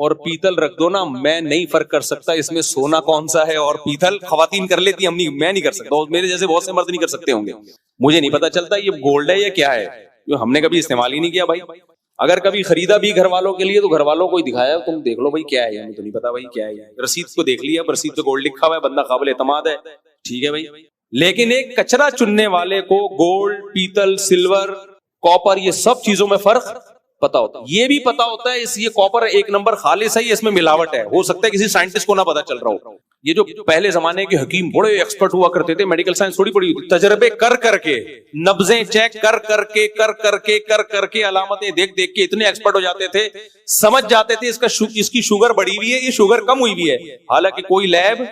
اور پیتل رکھ دو نا، میں نہیں فرق کر سکتا اس میں سونا کون سا ہے اور پیتل. خواتین کر لیتی، ہم نہیں، میں نہیں کر سکتا. میرے جیسے بہت سے مرد نہیں کر سکتے ہوں گے. مجھے نہیں پتا چلتا یہ گولڈ ہے یا کیا ہے، ہم نے کبھی استعمال ہی نہیں کیا بھائی. اگر کبھی خریدا بھی گھر والوں کے لیے تو گھر والوں کو ہی دکھایا، تم دیکھ لو بھائی کیا ہے، ہمیں تو نہیں پتا بھائی کیا ہے. رسید کو دیکھ لیا، رسید پہ گولڈ لکھا ہوا ہے، بندہ قابل اعتماد ہے، ٹھیک ہے بھائی. لیکن ایک کچرا چننے والے کو گولڈ، پیتل، سلور، کاپر، یہ سب چیزوں میں فرق پتا ہوتا ہے. یہ بھی پتا ہوتا ہے یہ کاپر 1 نمبر خالص ہے، اس میں ملاوٹ ہے. ہو سکتا ہے کسی سائنٹسٹ کو نہ پتا چل رہا ہو. یہ جو پہلے زمانے کے حکیم بڑے ایکسپرٹ ہوا کرتے تھے، میڈیکل سائنس تھوڑی پڑی ہوتی، تجربے کر کر کے، نبضیں چیک کر کے علامتیں دیکھ کے اتنے ایکسپرٹ ہو جاتے تھے، سمجھ جاتے تھے اس کی شوگر بڑھی ہوئی ہے، یہ شوگر کم ہوئی بھی ہے. حالانکہ کوئی لیب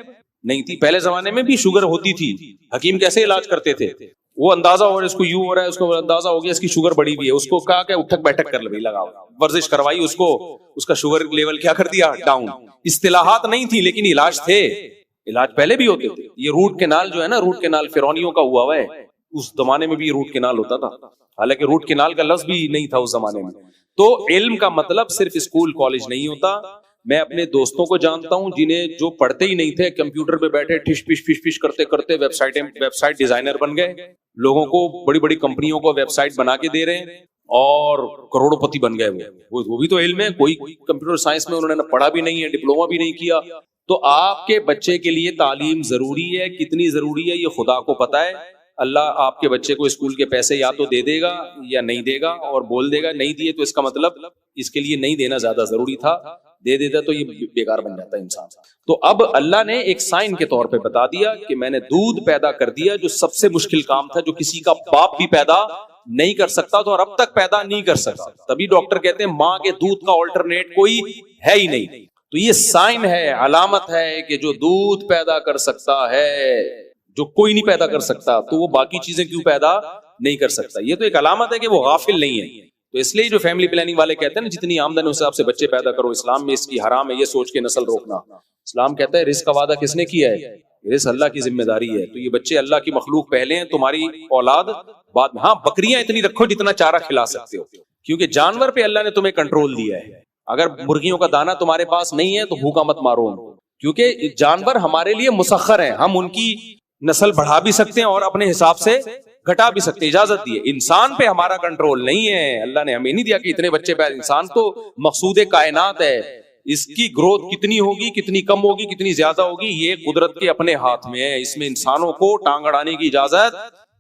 نہیں تھی. پہلے زمانے میں بھی شوگر ہوتی تھی، حکیم کیسے علاج کرتے تھے؟ وہ اندازہ ہو رہا ہے اس کو یوں ہو رہا ہے، اس کو اندازہ ہو گیا اس کی شوگر بڑھی ہوئی ہے، اس کو کہا کہ اٹھک بیٹھک کر لے بھائی، لگاؤ، ورزش کروائی اس کو، اس کا شوگر لیول کیا کر دیا، ڈاؤن. اصطلاحات نہیں تھی لیکن علاج تھے، علاج پہلے بھی ہوتے تھے. یہ روٹ کینال جو ہے نا، روٹ کینال فرعونیوں کا ہوا ہے، اس زمانے میں بھی روٹ کینال ہوتا تھا، حالانکہ روٹ کینال کا لفظ بھی نہیں تھا اس زمانے میں. تو علم کا مطلب صرف اسکول کالج نہیں ہوتا. میں اپنے دوستوں کو جانتا ہوں جنہیں جو پڑھتے ہی نہیں تھے، کمپیوٹر پہ بیٹھے ٹھش پش کرتے کرتے ویب سائٹ ڈیزائنر بن گئے، لوگوں کو بڑی بڑی کمپنیوں کو ویب سائٹ بنا کے دے رہے ہیں اور کروڑوں پتی بن گئے. وہ بھی تو علم ہے. کوئی کمپیوٹر سائنس میں انہوں نے پڑھا بھی نہیں ہے، ڈپلوما بھی نہیں کیا. تو آپ کے بچے کے لیے تعلیم ضروری ہے. کتنی ضروری ہے یہ خدا کو پتا ہے. اللہ آپ کے بچے کو اسکول کے پیسے یا تو دے دے گا یا نہیں دے گا، اور بول دے گا نہیں دیے تو اس کا مطلب اس کے لیے نہیں دینا زیادہ ضروری تھا، دے دیتا تو یہ بیکار بن جاتا ہے انسان. تو اب اللہ نے ایک سائن کے طور پہ بتا دیا کہ میں نے دودھ پیدا کر دیا، جو سب سے مشکل کام تھا، جو کسی کا باپ بھی پیدا نہیں کر سکتا تھا اور اب تک پیدا نہیں کر سکتا. تبھی ڈاکٹر کہتے ہیں ماں کے دودھ کا آلٹرنیٹ کوئی ہے ہی نہیں. تو یہ سائن ہے، علامت ہے کہ جو دودھ پیدا کر سکتا ہے، جو کوئی نہیں پیدا کر سکتا، تو وہ باقی چیزیں کیوں پیدا نہیں کر سکتا. یہ تو ایک علامت ہے کہ وہ غافل نہیں ہے. تو اس لیے جو فیملی پلاننگ والے کہتے ہیں نا جتنی آمدن ہے اس حساب سے بچے پیدا کرو، اسلام میں اس کی حرام ہے یہ سوچ کے نسل روکنا. اسلام کہتا ہے رزق کا وعدہ کس نے کیا ہے؟ رزق اللہ کی ذمہ داری ہے. تو یہ بچے اللہ کی مخلوق پہلے ہیں، تمہاری اولاد بعد میں. ہاں بکریاں اتنی رکھو جتنا چارہ کھلا سکتے ہو، کیونکہ جانور پہ اللہ نے تمہیں کنٹرول دیا ہے. اگر مرغیوں کا دانہ تمہارے پاس نہیں ہے تو بھوکا مت مارو، کیونکہ جانور ہمارے لیے مسخر ہیں. ہم ان کی نسل بڑھا بھی سکتے ہیں اور اپنے حساب سے گھٹا بھی سکتے ہیں، اجازت دی ہے. انسان پہ ہمارا کنٹرول نہیں ہے. اللہ نے ہمیں نہیں دیا کہ اتنے بچے پیدا. انسان تو مقصود کائنات ہے، اس کی گروتھ کتنی ہوگی، کتنی کم ہوگی، کتنی زیادہ ہوگی، یہ قدرت کے اپنے ہاتھ میں ہے. اس میں انسانوں کو ٹانگ اڑانے کی اجازت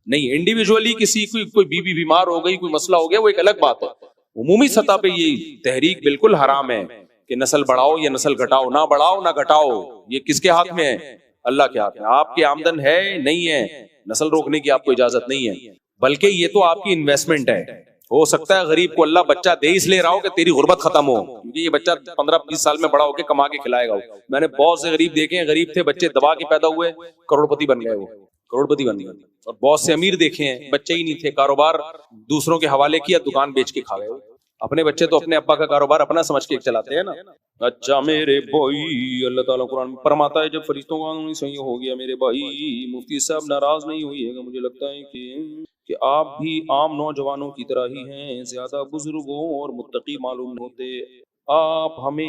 نہیں. انڈیویجولی کسی کوئی بیوی بیمار ہو گئی، کوئی مسئلہ ہو گیا، وہ ایک الگ بات ہے. عمومی سطح پہ یہ تحریک بالکل حرام ہے کہ نسل بڑھاؤ یا نسل گھٹاؤ. نہ بڑھاؤ نہ گھٹاؤ، یہ کس کے ہاتھ میں ہے؟ اللہ کے ہاتھ میں. آپ کی آمدن ہے نہیں ہے، نسل روکنے کی آپ کو اجازت نہیں ہے، بلکہ یہ تو آپ کی انویسٹمنٹ ہے. ہو سکتا ہے غریب کو اللہ بچہ دے اس لیے رہا ہو کہ تیری غربت ختم ہو، کیونکہ یہ بچہ 15-20 سال میں بڑا ہو کے کما کے کھلائے گا. میں نے بہت سے غریب دیکھے ہیں، غریب تھے، بچے دبا کے پیدا ہوئے، کروڑپتی بن گئے. وہ کروڑپتی بن گئے. اور بہت سے امیر دیکھے ہیں، بچے ہی نہیں تھے، کاروبار دوسروں کے حوالے کیا، دکان بیچ کے کھا گئے. اپنے بچے تو اپنے ابا کا کاروبار اپنا سمجھ کے چلاتے ہیں نا. اچھا میرے بھائی، اللہ تعالیٰ قرآن میں فرماتا ہے جب فرشتوں کا قانون صحیح ہو گیا میرے بھائی، مفتی صاحب ناراض نہیں ہوئیے گا، مجھے لگتا ہے کہ آپ بھی عام نوجوانوں کی طرح ہی ہیں، زیادہ بزرگوں اور متقی معلوم ہوتے. آپ ہمیں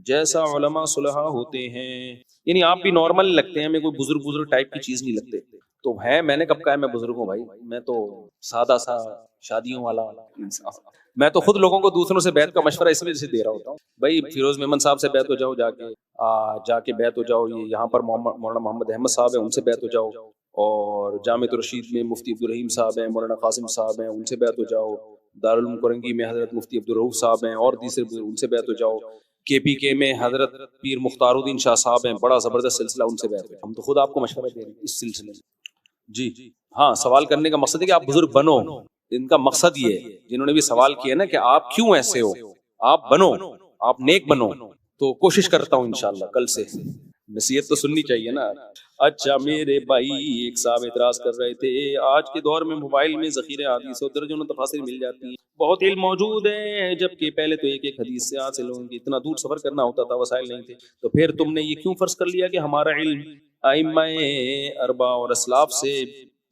جیسا علماء صلحاء ہوتے ہیں، یعنی آپ بھی نارمل لگتے ہیں، ہمیں کوئی بزرگ ٹائپ کی چیز نہیں لگتے. تو ہے، میں نے کب کہا ہے میں بزرگ ہوں بھائی؟ میں تو سادہ سا شادیوں والا انسان. میں تو خود لوگوں کو دوسروں سے بیعت کا مشورہ اس وجہ سے دے رہا ہوتا ہوں بھائی، فیروز میمن صاحب سے بیعت ہو جاؤ، جا کے بیعت ہو جاؤ. یہاں پر مولانا محمد احمد صاحب ہیں، ان سے بیعت ہو جاؤ. اور جامع الرشید میں مفتی عبدالرحیم صاحب ہیں، مولانا قاسم صاحب ہیں، ان سے بیعت ہو جاؤ. دارالعلوم کرنگی میں حضرت مفتی عبدالرؤوف صاحب ہیں اور دوسرے ان سے بیعت ہو جاؤ. KPK میں حضرت پیر مختار الدین شاہ صاحب ہیں، بڑا زبردست سلسلہ، ان سے بیعت ہو جاؤ. ہم تو خود آپ کو مشورہ دے رہے ہیں اس سلسلے میں. جی ہاں، سوال کرنے کا مقصد ہے کہ آپ بزرگ بنو. ان کا مقصد یہ ہے، جنہوں نے بھی سوال کیا نا کہ آپ کیوں ایسے ہو، آپ بنو، آپ نیک بنو. تو کوشش کرتا ہوں انشاءاللہ کل سے. نصیحت تو سننی چاہیے نا. اچھا میرے بھائی، ایک صاحب اعتراض کر رہے تھے، آج کے دور میں موبائل میں ذخیرے حدیث و درجنوں تفاسیر مل جاتی ہیں، بہت علم موجود ہے، جبکہ پہلے تو ایک حدیث سے حاصل ہوں گے، اتنا دور سفر کرنا ہوتا تھا، وسائل نہیں تھے. تو پھر تم نے یہ کیوں فرض کر لیا کہ ہمارا علم ائمہ اربع اور اسلاف سے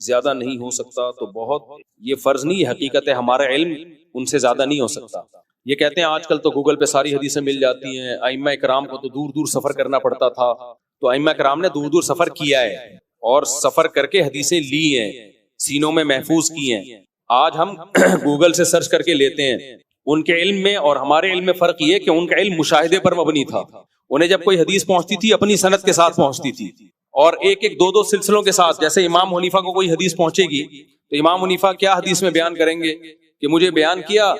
زیادہ نہیں ہو سکتا تو بہت یہ فرض نہیں، حقیقت ہے ہمارا علم ان سے زیادہ نہیں ہو سکتا. یہ کہتے ہیں آج کل تو گوگل پہ ساری حدیثیں مل جاتی ہیں، ائمہ کرام کو تو دور دور سفر کرنا پڑتا تھا. تو ائمہ کرام نے دور دور سفر کیا ہے اور سفر کر کے حدیثیں لی ہیں، سینوں میں محفوظ کی ہیں. آج ہم گوگل سے سرچ کر کے لیتے ہیں. ان کے علم میں اور ہمارے علم میں فرق یہ کہ ان کا علم مشاہدے پر مبنی تھا. انہیں جب کوئی حدیث پہنچتی تھی اپنی سند کے ساتھ پہنچتی تھی، اور ایک ایک دو دو سلسلوں کے ساتھ. جیسے امام حنیفہ کو کوئی حدیث پہنچے گی تو امام حنیفہ کیا حدیث میں بیان کریں گے کہ مجھے بیان کیا،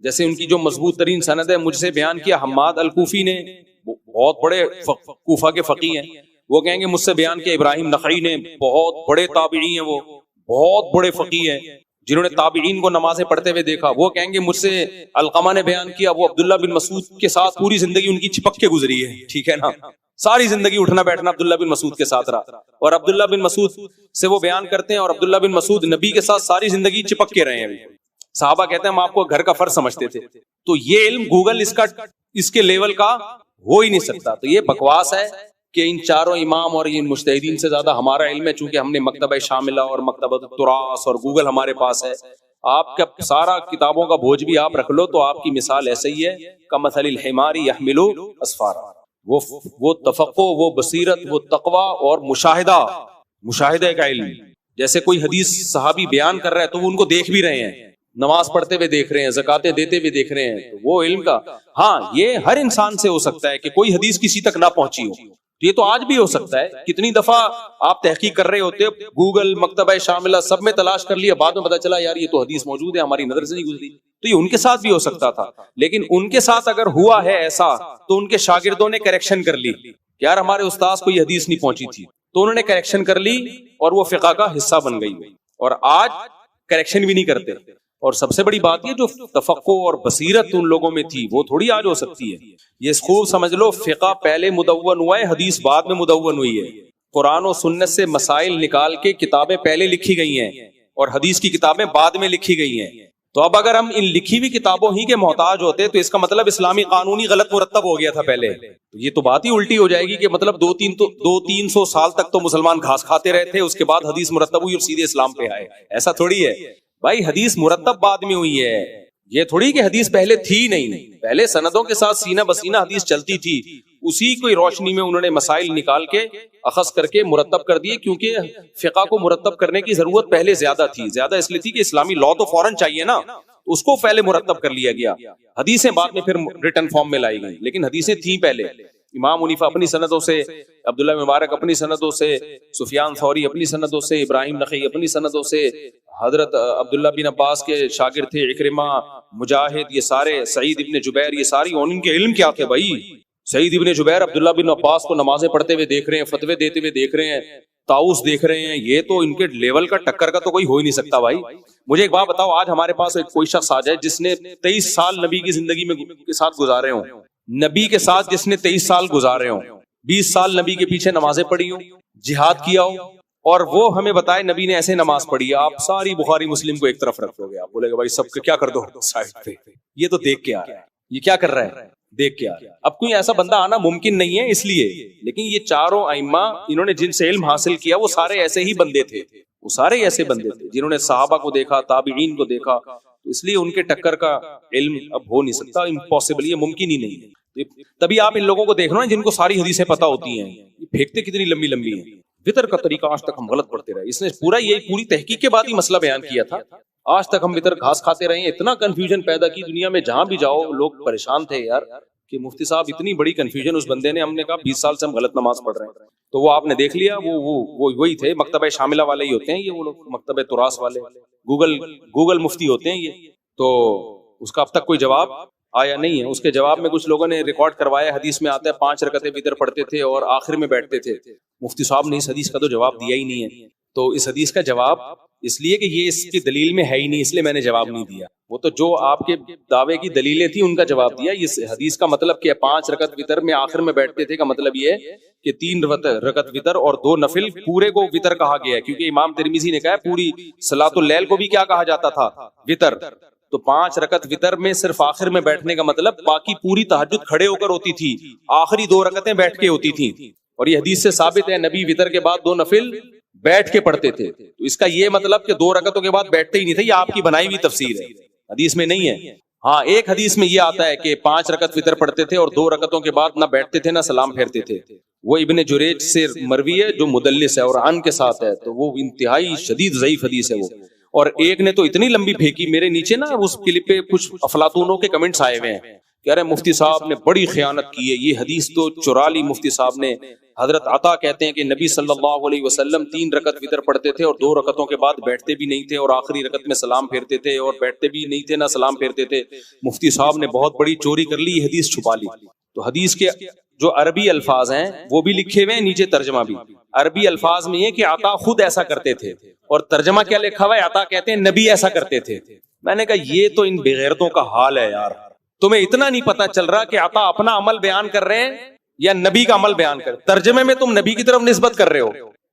جیسے ان کی جو مضبوط ترین سند ہے، مجھ سے بیان کیا حماد الکوفی نے، بہت بڑے کوفہ کے فقیہ ہیں. وہ کہیں گے مجھ سے بیان کیا ابراہیم نخعی نے، بہت بڑے تابعی ہیں، وہ بہت بڑے فقیہ ہیں جنہوں نے تابعین کو نمازیں پڑھتے ہوئے دیکھا. وہ کہیں گے مجھ سے علقمہ نے بیان کیا، وہ عبداللہ بن مسعود کے ساتھ پوری زندگی ان کی چپک کے گزری ہے. ٹھیک ہے نا، ساری زندگی اٹھنا بیٹھنا عبداللہ بن مسعود کے ساتھ رہا، اور عبداللہ بن مسعود سے وہ بیان کرتے ہیں، اور عبداللہ بن مسعود نبی کے ساتھ ساری زندگی چپک کے رہے ہیں. صحابہ کہتے ہیں ہم آپ کو گھر کا فرض سمجھتے تھے. تو یہ علم گوگل اس کے لیول کا ہو ہی نہیں سکتا. تو یہ بکواس ہے کہ ان چاروں امام اور ان مجتہدین سے زیادہ ہمارا علم ہے، چونکہ ہم نے مکتبہ شاملہ اور مکتبہ تراث اور گوگل ہمارے پاس ہے. آپ کا سارا کتابوں کا بوجھ بھی آپ رکھ لو تو آپ کی مثال ایسے ہی ہے کمثل الحمار یحمل اسفارا. وہ تفقہ، وہ بصیرت، وہ تقوی اور مشاہدہ کا علم. جیسے کوئی حدیث صحابی بیان کر رہا ہے تو وہ ان کو دیکھ بھی رہے ہیں، نماز پڑھتے ہوئے دیکھ رہے ہیں، زکاتیں دیتے ہوئے دیکھ رہے ہیں. تو وہ علم کا، ہاں یہ ہر انسان سے ہو سکتا ہے کہ کوئی حدیث کسی تک نہ پہنچی ہو. یہ تو آج بھی ہو سکتا ہے. کتنی دفعہ آپ تحقیق کر رہے ہوتے، گوگل، مکتبہ شاملہ سب میں تلاش کر لیا، بعد میں پتا چلا یار یہ تو حدیث موجود ہے، ہماری نظر سے نہیں گزری. تو یہ ان کے ساتھ بھی ہو سکتا تھا. لیکن ان کے ساتھ اگر ہوا ہے ایسا تو ان کے شاگردوں نے کریکشن کر لی کہ یار ہمارے استاذ کو یہ حدیث نہیں پہنچی تھی، تو انہوں نے کریکشن کر لی اور وہ فقہ کا حصہ بن گئی. اور آج کریکشن بھی نہیں کرتے. اور سب سے بڑی بات یہ جو تفقہ اور بصیرت ان لوگوں میں تھی وہ تھوڑی آج ہو سکتی ہے. یہ خوب سمجھ لو، فقہ پہلے مدون ہوا ہے، حدیث بعد میں مدون ہوئی ہے. قرآن و سنت سے مسائل نکال کے کتابیں پہلے لکھی گئی ہیں اور حدیث کی کتابیں بعد میں لکھی گئی ہیں. تو اب اگر ہم ان لکھی ہوئی کتابوں ہی کے محتاج ہوتے تو اس کا مطلب اسلامی قانونی غلط مرتب ہو گیا تھا پہلے. تو یہ تو بات ہی الٹی ہو جائے گی کہ مطلب دو تین سو سال تک تو مسلمان گھاس کھاتے رہے تھے، اس کے بعد حدیث مرتب ہوئی اور سیدھے اسلام پہ آئے. ایسا تھوڑی ہے بھائی، حدیث مرتب بعد میں ہوئی ہے. یہ تھوڑی کہ حدیث پہلے تھی نہیں، پہلے سندوں کے ساتھ سینہ بسینہ حدیث چلتی تھی. اسی کوئی روشنی میں انہوں نے مسائل نکال کے اخذ کر کے مرتب کر دیے، کیونکہ فقہ کو مرتب کرنے کی ضرورت پہلے زیادہ تھی. زیادہ اس لیے تھی کہ اسلامی لا تو فوراً چاہیے نا، اس کو پہلے مرتب کر لیا گیا. حدیثیں بعد میں پھر ریٹن فارم میں لائی گئی، لیکن حدیثیں تھیں پہلے. امام حنیفہ اپنی سندوں سے، عبداللہ مبارک اپنی سندوں سے، سفیان ثوری اپنی سندوں سے، ابراہیم نخعی اپنی سندوں سے، حضرت عبداللہ بن عباس کے شاگرد تھے اکرمہ، مجاہد، یہ سارے، سعید ابن جبیر، یہ ساری. ان کے علم کیا تھے بھائی؟ سعید ابن جبیر عبداللہ بن عباس کو نمازیں پڑھتے ہوئے دیکھ رہے ہیں، فتوے دیتے ہوئے دیکھ رہے ہیں، طاؤس دیکھ رہے ہیں. یہ تو ان کے لیول کا ٹکر کا تو کوئی ہو ہی نہیں سکتا بھائی. مجھے ایک بات بتاؤ، آج ہمارے پاس کوئی شخص آ جائے جس نے 23 سال نبی کی زندگی میں کے ساتھ گزارے ہوں، نبی کے ساتھ جس نے 23 سال گزارے ہوں، 20 سال نبی کے پیچھے نمازیں پڑھی ہوں، جہاد کیا ہو، اور وہ ہمیں بتائے نبی نے ایسے نماز پڑھی ہے. آپ ساری بخاری مسلم کو ایک طرف رکھ دو گے، آپ بولے گا بھائی سب کیا کر دو سائڈ پہ، یہ تو دیکھ کے آ رہا ہے، یہ کیا کر رہا ہے دیکھ کے آ رہا ہے. اب کوئی ایسا بندہ آنا ممکن نہیں ہے اس لیے. لیکن یہ چاروں ائمہ انہوں نے جن سے علم حاصل کیا وہ سارے ایسے ہی بندے تھے، وہ سارے ایسے بندے تھے جنہوں نے صحابہ کو دیکھا، تابعین کو دیکھا. تو اس لیے ان کے ٹکر کا علم اب ہو نہیں سکتا، امپاسبل، یہ ممکن ہی نہیں ہے. تبھی آپ ان لوگوں کو دیکھ رہے ہیں جن کو ساری حدیثیں پتہ ہوتی ہیں، یہ پھینکتے کتنی لمبی لمبی ہیں. وطر کا طریقہ آج تک ہم غلط پڑھتے رہے. اس نے پوری تحقیق کے بعد ہی مسئلہ بیان کیا تھا. آج تک ہم وطر گھاس کھاتے رہے ہیں. اتنا کنفیوژن پیدا کی دنیا میں، جہاں بھی جاؤ لوگ پریشان تھے یار کہ مفتی صاحب اتنی بڑی کنفیوژن اس بندے نے. ہم نے کہا 20 سال سے ہم غلط نماز پڑھ رہے ہیں. تو وہ آپ نے دیکھ لیا، وہ وہی تھے، مکتبہ شاملہ والے ہی ہوتے ہیں یہ، وہ لوگ مکتبہ تراث والے، گوگل مفتی ہوتے ہیں یہ. تو اس کا اب تک کوئی جواب آیا نہیں ہے. اس کے جواب میں کچھ لوگوں نے ریکارڈ کروایا، حدیث میں آتا ہے 5 رکعتیں وتر پڑھتے تھے اور آخر میں بیٹھتے تھے. مفتی صاحب نے اس حدیث کا تو جواب دیا ہی نہیں ہے. تو اس حدیث کا جواب اس لیے کہ یہ اس کی دلیل میں ہے ہی نہیں، اس لیے میں نے جواب نہیں دیا. وہ تو جو آپ کے دعوے کی دلیلیں تھیں ان کا جواب دیا. اس حدیث کا مطلب کہ 5 رکعت وتر میں آخر میں بیٹھتے تھے کا مطلب یہ ہے کہ 3 رکعت وتر اور 2 نفل، پورے کو وتر کہا گیا ہے. کیونکہ امام ترمذی نے کہا پوری صلاۃ اللیل کو بھی کیا کہا جاتا تھا؟ وتر. تو 5 رکعت وتر میں صرف آخر میں بیٹھنے کا مطلب باقی پوری تہجد کھڑے ہو کر ہوتی تھی، آخری 2 رکعتیں بیٹھ کے ہوتی تھیں. اور یہ حدیث سے ثابت ہے نبی وتر کے بعد 2 نفل بیٹھ کے پڑھتے تھے. تو اس کا یہ مطلب کہ 2 رکعتوں کے بعد بیٹھتے ہی نہیں تھے, یہ آپ کی بنائی ہوئی تفسیر ہے, حدیث میں نہیں ہے. ہاں ایک حدیث میں یہ آتا ہے کہ 5 رکعت وتر پڑھتے تھے اور 2 رکعتوں کے بعد نہ بیٹھتے تھے نہ سلام پھیرتے تھے. وہ ابن جریج سے مروی ہے جو مدلس ہے اور عن کے ساتھ ہے, تو وہ انتہائی شدید ضعیف حدیث ہے وہ. اور ایک نے تو اتنی لمبی پھینکی, میرے نیچے نا اس کلپ پہ کچھ افلاطونوں کے کمنٹس آئے ہوئے ہیں, کہہ رہے مفتی صاحب نے بڑی خیانت کی ہے, یہ حدیث تو چرا لی مفتی صاحب نے. حضرت عطا کہتے ہیں کہ نبی صلی اللہ علیہ وسلم 3 رکعت وتر پڑھتے تھے اور 2 رکعتوں کے بعد بیٹھتے بھی نہیں تھے اور آخری رکعت میں سلام پھیرتے تھے اور بیٹھتے بھی نہیں تھے نہ سلام پھیرتے تھے. مفتی صاحب نے بہت بڑی چوری کر لی, یہ حدیث چھپا لی. تو حدیث کے جو عربی الفاظ ہیں وہ بھی لکھے ہوئے ہیں, نیچے ترجمہ بھی. عربی الفاظ میں یہ کہ عطا خود ایسا کرتے تھے, اور ترجمہ کیا لکھا ہوا ہے, عطا کہتے ہیں نبی ایسا کرتے تھے. میں نے کہا یہ تو ان بغیرتوں کا حال ہے یار, تمہیں اتنا نہیں پتا چل رہا کہ عطا اپنا عمل بیان کر رہے ہیں یا نبی کا عمل بیان کر. ترجمے میں تم نبی کی طرف نسبت کر رہے ہو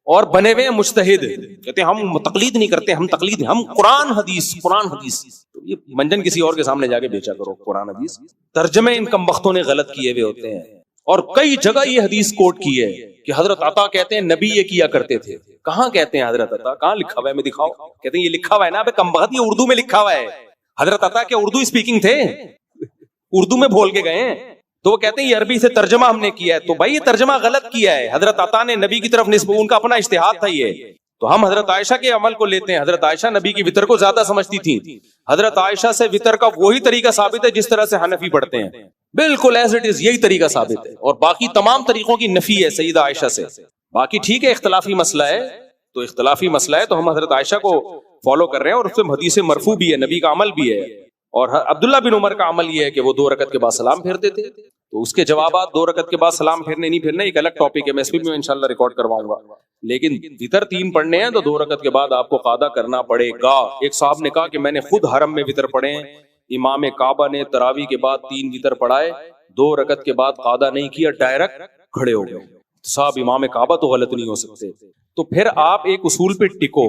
اور بنے ہوئے مجتہد, کہتے ہیں ہم تقلید نہیں کرتے, ہم تقلید, ہم قرآن حدیث. تو یہ منجن کسی اور کے سامنے جا کے بیچا کرو قرآن حدیث. ترجمے ان کمبختوں نے غلط کیے ہوئے ہوتے ہیں, اور کئی جگہ یہ حدیث کوٹ کی ہے کہ حضرت عطا کہتے ہیں نبی یہ کیا کرتے تھے. کہاں کہتے ہیں حضرت عطا, کہاں لکھا ہوا ہے, میں دکھاؤ. کہتے ہیں یہ لکھا ہوا ہے نا کمبخت, یہ اردو میں لکھا ہوا ہے. حضرت عطا کیا اردو اسپیکنگ تھے, اردو میں بول کے گئے ہیں, تو وہ کہتے ہیں یہ عربی سے ترجمہ ہم نے کیا ہے. تو بھائی یہ ترجمہ غلط کیا ہے, حضرت عطا نے نبی کی طرف نسبت, ان کا اپنا اجتہاد تھا یہ. تو ہم حضرت عائشہ کے عمل کو لیتے ہیں, حضرت عائشہ نبی کی وتر کو زیادہ سمجھتی تھیں. حضرت عائشہ سے وتر کا وہی طریقہ ثابت ہے جس طرح سے حنفی پڑھتے ہیں, بالکل ایز اٹ از یہی طریقہ ثابت ہے, اور باقی تمام طریقوں کی نفی ہے سیدہ عائشہ سے. باقی ٹھیک ہے اختلافی مسئلہ ہے, تو اختلافی مسئلہ ہے, تو ہم حضرت عائشہ کو فالو کر رہے ہیں, اور اس میں حدیث مرفوع بھی ہے, نبی کا عمل بھی ہے. اور عبداللہ بن عمر کا عمل یہ ہے کہ وہ 2 رکعت کے بعد سلام پھیرتے تھے. تو اس کے جوابات 2 رکعت کے بعد سلام پھیرنے نہیں پھیرنے ایک الگ ٹاپک ہے, میں اس پہ بھی انشاءاللہ ریکارڈ کرواؤں گا. لیکن وتر 3 پڑھنے ہیں تو 2 رکعت کے بعد آپ کو قاعدہ کرنا پڑے گا. ایک صاحب نے کہا کہ میں نے خود حرم میں وتر پڑھے ہیں, امام کعبہ نے تراویح کے بعد 3 وتر پڑھائے, 2 رکعت کے بعد قاعدہ نہیں کیا, ڈائریکٹ کھڑے ہو گئے. صاحب امام کعبہ تو غلط نہیں ہو سکتے. تو پھر آپ ایک اصول پہ ٹکو,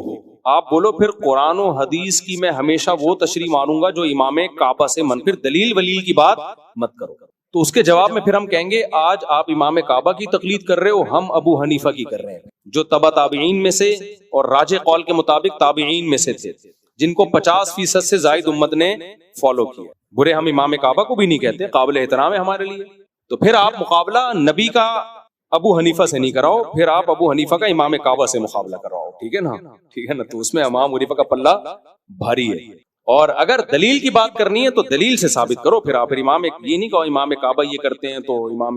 آپ بولو پھر قرآن و حدیث کی میں ہمیشہ وہ تشریح مانوں گا جو امام کعبہ سے من, پھر دلیل ولیل کی بات مت کرو. تو اس کے جواب میں پھر ہم کہیں گے آج آپ امام کعبہ کی تقلید کر رہے ہو, ہم ابو حنیفہ کی کر رہے ہیں, جو تبع تابعین میں سے اور راجح قول کے مطابق تابعین میں سے تھے, جن کو 50% سے زائد امت نے فالو کیا. برے ہم امام کعبہ کو بھی نہیں کہتے, قابل احترام ہے ہمارے لیے. تو پھر آپ مقابلہ نبی کا ابو حنیفہ سے نہیں کراؤ, پھر آپ ابو حنیفہ کا امام کعبہ سے مقابلہ کراؤ. ٹھیک ہے نا, ٹھیک ہے نا. تو اس میں امام حنیفہ کا پلہ بھاری ہے. اور اگر دلیل کی بات کرنی ہے تو دلیل سے ثابت کرو. پھر آپ پھر امام یہ نہیں کہو امام کعبہ یہ کرتے ہیں تو امام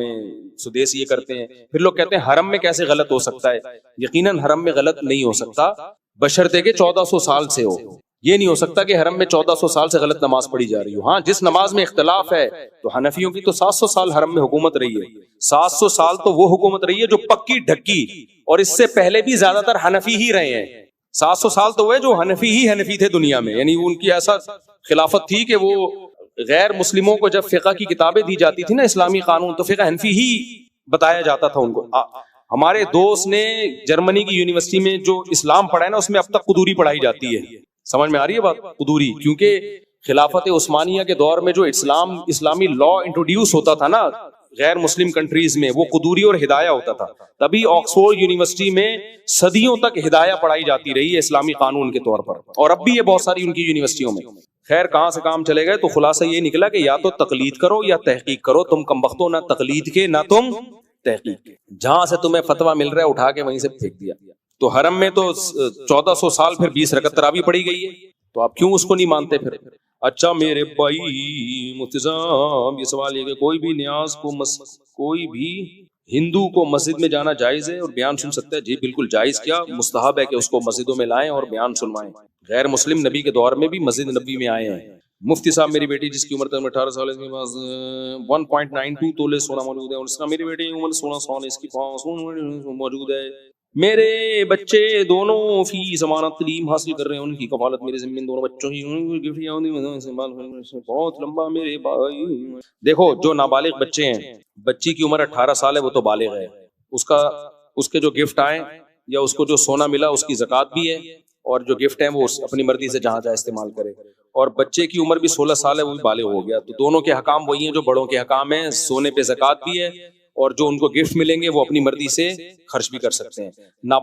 سدیس یہ کرتے ہیں. پھر لوگ کہتے ہیں حرم میں کیسے غلط ہو سکتا ہے. یقیناً حرم میں غلط نہیں ہو سکتا, بشرطے کہ 1400 سال سے ہو. یہ نہیں ہو سکتا کہ حرم میں 1400 سال سے غلط نماز پڑھی جا رہی ہو. ہاں جس نماز میں اختلاف ہے, تو حنفیوں کی تو 700 سال حرم میں حکومت رہی ہے. 700 سال تو وہ حکومت رہی ہے جو پکی ڈھکی, اور اس سے پہلے بھی زیادہ تر حنفی ہی رہے ہیں. 700 سال تو وہ جو حنفی تھے دنیا میں, یعنی ان کی ایسا خلافت تھی کہ وہ غیر مسلموں کو جب فقہ کی کتابیں دی جاتی تھی نا, اسلامی قانون, تو فقہ حنفی ہی بتایا جاتا تھا ان کو. ہمارے دوست نے جرمنی کی یونیورسٹی میں جو اسلام پڑھا ہے نا, اس میں اب تک قدوری پڑھائی جاتی ہے. سمجھ میں آ رہی ہے بات, قدوری, کیونکہ خلافت عثمانیہ کے دور میں جو اسلامی لا انٹروڈیوس ہوتا تھا نا غیر مسلم کنٹریز میں, وہ قدوری اور ہدایہ ہوتا تھا. تبھی آکسفورڈ یونیورسٹی میں صدیوں تک ہدایہ پڑھائی جاتی رہی ہے اسلامی قانون کے طور پر, اور اب بھی یہ بہت ساری ان کی یونیورسٹیوں میں. خیر کہاں سے کام چلے گئے, تو خلاصہ یہ نکلا کہ یا تو تقلید کرو یا تحقیق کرو. تم کمبختو نہ تقلید کے نہ تم تحقیق کے, جہاں سے تمہیں فتویٰ مل رہا ہے اٹھا کے وہیں سے پھینک دیا. تو حرم میں تو 1400 سال پھر 20 رکعت تراویح پڑھی گئی ہے, تو آپ کیوں اس کو نہیں مانتے پھر. اچھا میرے بھائی مفتی صاحب, یہ سوال یہ کہ کوئی بھی نیاز کو کوئی بھی ہندو کو مسجد میں جانا جائز ہے اور بیان سن سکتا ہے؟ جی بالکل جائز, کیا مستحب ہے کہ اس کو مسجدوں میں لائیں اور بیان سنوائیں. غیر مسلم نبی کے دور میں بھی مسجد نبی میں آئے ہیں. مفتی صاحب میری بیٹی جس کی عمر 18 سال ہے, اس کے پاس 1.92 تولے سونا موجود ہے, اور اس کا میری بیٹی عمر 16 سال اس کی پاس موجود ہے. میرے بچے دونوں فی ضمانت تعلیم حاصل کر رہے ہیں, ان کی کفالت میرے ذمہ دونوں بچوں کی. بہت لمبا میرے بھائی. دیکھو جو نابالغ بچے ہیں, بچی کی عمر 18 سال ہے, وہ تو بالغ ہے, اس کے جو گفٹ آئے یا اس کو جو سونا ملا اس کی زکوٰۃ بھی ہے, اور جو گفٹ ہے وہ اپنی مرضی سے جہاں جہاں استعمال کرے. اور بچے کی عمر بھی 16 سال ہے, وہ بھی بالغ ہو گیا. تو دونوں کے حکام وہی ہیں جو بڑوں کے حکام ہیں. سونے پہ زکوٰۃ بھی ہے اور جو ان کو گفٹ ملیں گے وہ اپنی مرضی سے خرچ بھی کر سکتے ہیں.